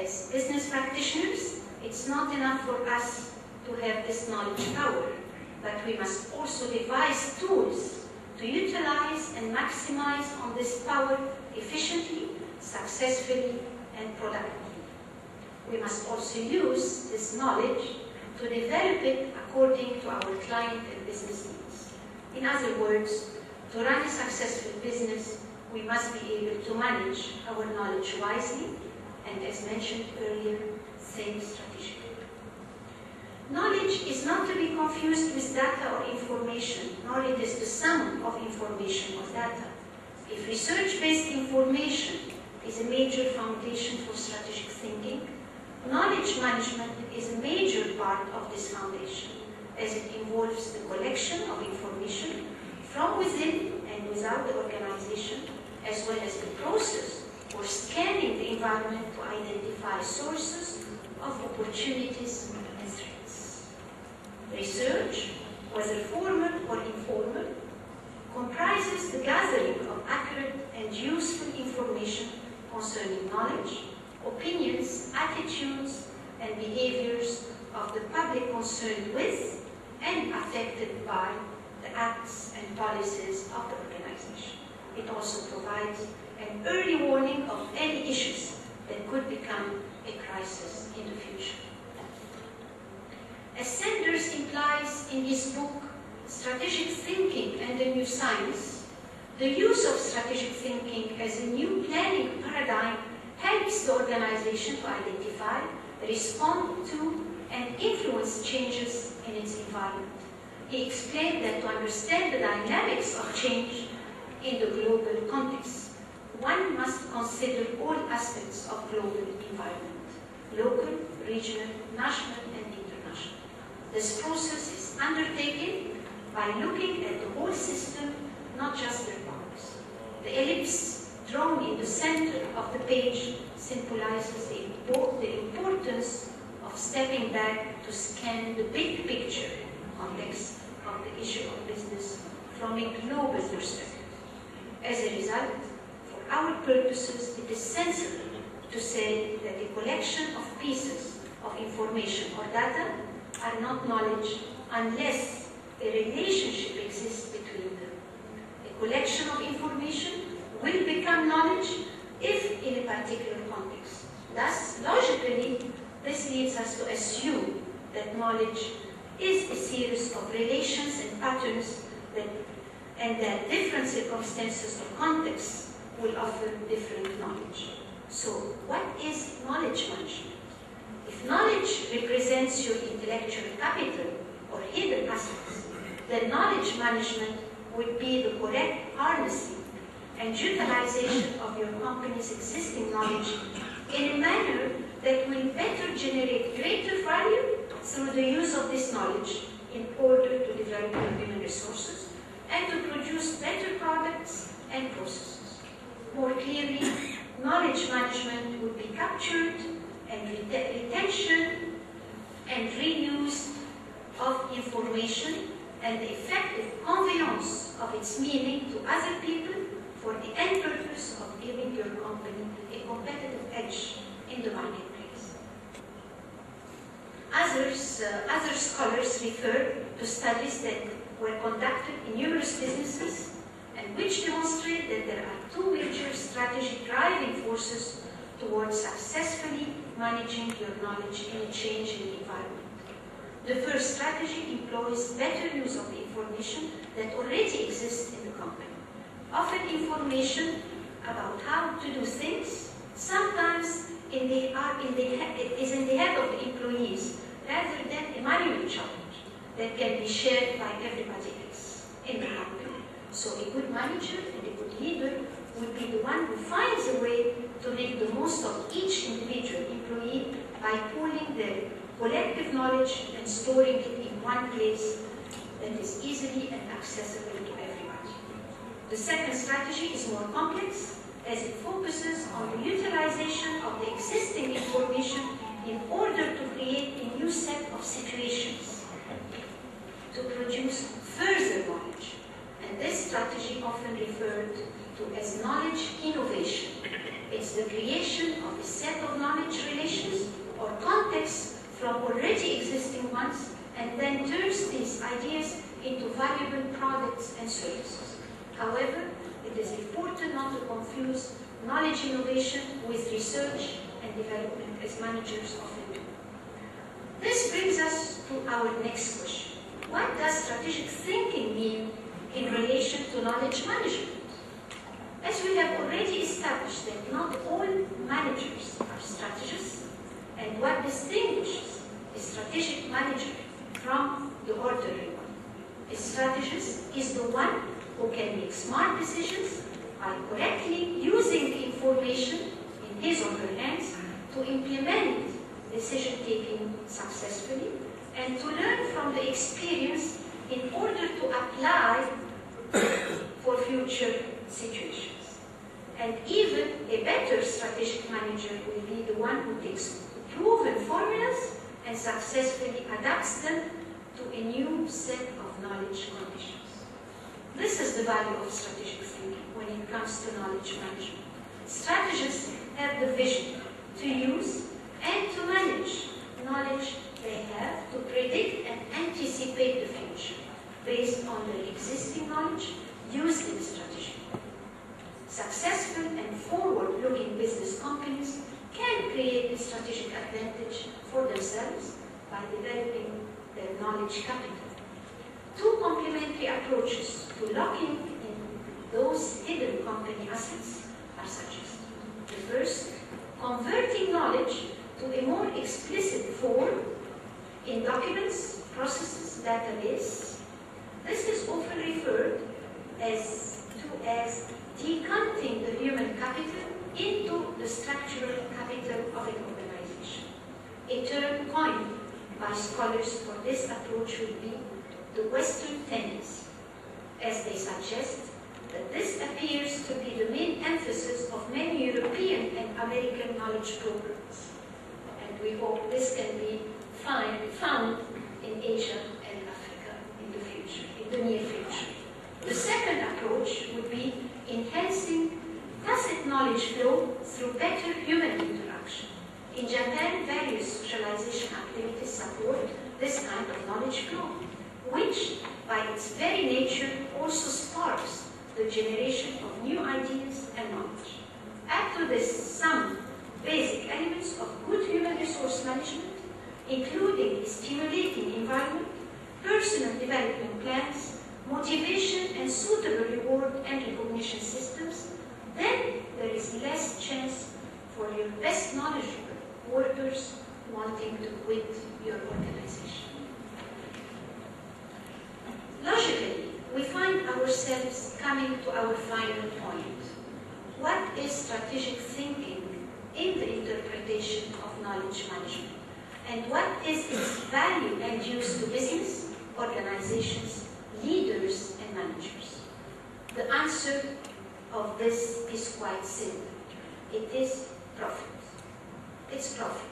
as business practitioners, it's not enough for us to have this knowledge power, but we must also devise tools to utilize and maximize on this power efficiently, successfully, and productively. We must also use this knowledge to develop it according to our client and business needs. In other words, to run a successful business, we must be able to manage our knowledge wisely and, as mentioned earlier, think strategically. Knowledge is not to be confused with data or information, nor it is the sum of information or data. If research-based information is a major foundation for strategic thinking, knowledge management is a major part of this foundation, as it involves the collection of information from within and without the organization, as well as the process for scanning the environment to identify sources of opportunities and threats. Research, whether formal or informal, comprises the gathering of accurate and useful information concerning knowledge, opinions, attitudes, and behaviors of the public concerned with and affected by the acts and policies of the organization. It also provides an early warning of any issues that could become a crisis in the future. As Sanders implies in his book, Strategic Thinking and the New Science, the use of strategic thinking as a new planning paradigm helps the organization to identify, respond to, and influence changes in its environment. He explained that to understand the dynamics of change in the global context, one must consider all aspects of global environment, local, regional, national, and international. This process is undertaken by looking at the whole system, not just their parts. The ellipse drawn in the center of the page symbolizes the importance of stepping back to scan the big picture context of the issue of business from a global perspective. As a result, for our purposes, it is sensible to say that the collection of pieces of information or data are not knowledge unless a relationship exists between them. A collection of information will become knowledge if in a particular context. Thus, logically, this leads us to assume that knowledge is a series of relations and patterns and that different circumstances or contexts will offer different knowledge. So, what is knowledge management? If knowledge represents your intellectual capital or hidden assets, then knowledge management would be the correct harnessing and utilization of your company's existing knowledge in a manner that will better generate greater value through the use of this knowledge in order to develop your human resources and to produce better products and processes. More clearly, knowledge management would be captured and retention and reuse of information and the effective conveyance of its meaning to other people for the end purpose of giving your company a competitive edge in the marketplace. Other scholars refer to studies that were conducted in numerous businesses and which demonstrate that there are two major strategic driving forces towards successfully managing your knowledge in a changing environment. The first strategy employs better use of the information that already exists in the company. Often information about how to do things sometimes is in the head of the employees rather than a manual challenge that can be shared by everybody else in the company. So a good manager and a good leader would be the one who finds a way to make the most of each individual employee by pooling their collective knowledge and storing it in one place that is easily and accessible to everybody. The second strategy is more complex, as it focuses on the utilization of the existing information in order to create a new set of situations to produce further knowledge. And this strategy often referred to as knowledge innovation. It's the creation of a set of knowledge relations and then turns these ideas into valuable products and services. However, it is important not to confuse knowledge innovation with research and development, as managers often do. This brings us to our next question. What does strategic thinking mean in relation to knowledge management? As we have already established that not all managers are strategists, and what distinguishes a strategic manager from the ordinary one. A strategist is the one who can make smart decisions by correctly using the information in his or her hands to implement decision-taking successfully and to learn from the experience in order to apply for future situations. And even a better strategic manager will be the one who takes proven formulas and successfully adapts them to a new set of knowledge conditions. This is the value of strategic thinking when it comes to knowledge management. Strategists have the vision to use and to manage knowledge they have to predict and anticipate the future based on their existing knowledge used in strategy. Successful and forward-looking business companies can create a strategic advantage for themselves by developing their knowledge capital. Two complementary approaches to locking in those hidden company assets are suggested. The first, converting knowledge to a more explicit form in documents, processes, database. This is often referred to as decanting the human capital into the structural capital of an organization. A term coined by scholars for this approach would be the Western tendency, as they suggest that this appears to be the main emphasis of many European and American knowledge programs. And we hope this can be found in Asia and Africa in the future, in the near future. The second approach would be enhancing tacit knowledge flow through better human interaction. In Japan, various socialization activities support this kind of knowledge flow, which, by its very nature, also sparks the generation of new ideas and knowledge. Add to this some basic elements of good human resource management, including a stimulating environment, personal development plans, motivation and suitable reward and recognition systems, then there is less chance for your best knowledgeable workers wanting to quit your organization. Logically, we find ourselves coming to our final point. What is strategic thinking in the interpretation of knowledge management? And what is its value and use to business, organizations, leaders, and managers? The answer of this is quite simple. It is profit. It's profit.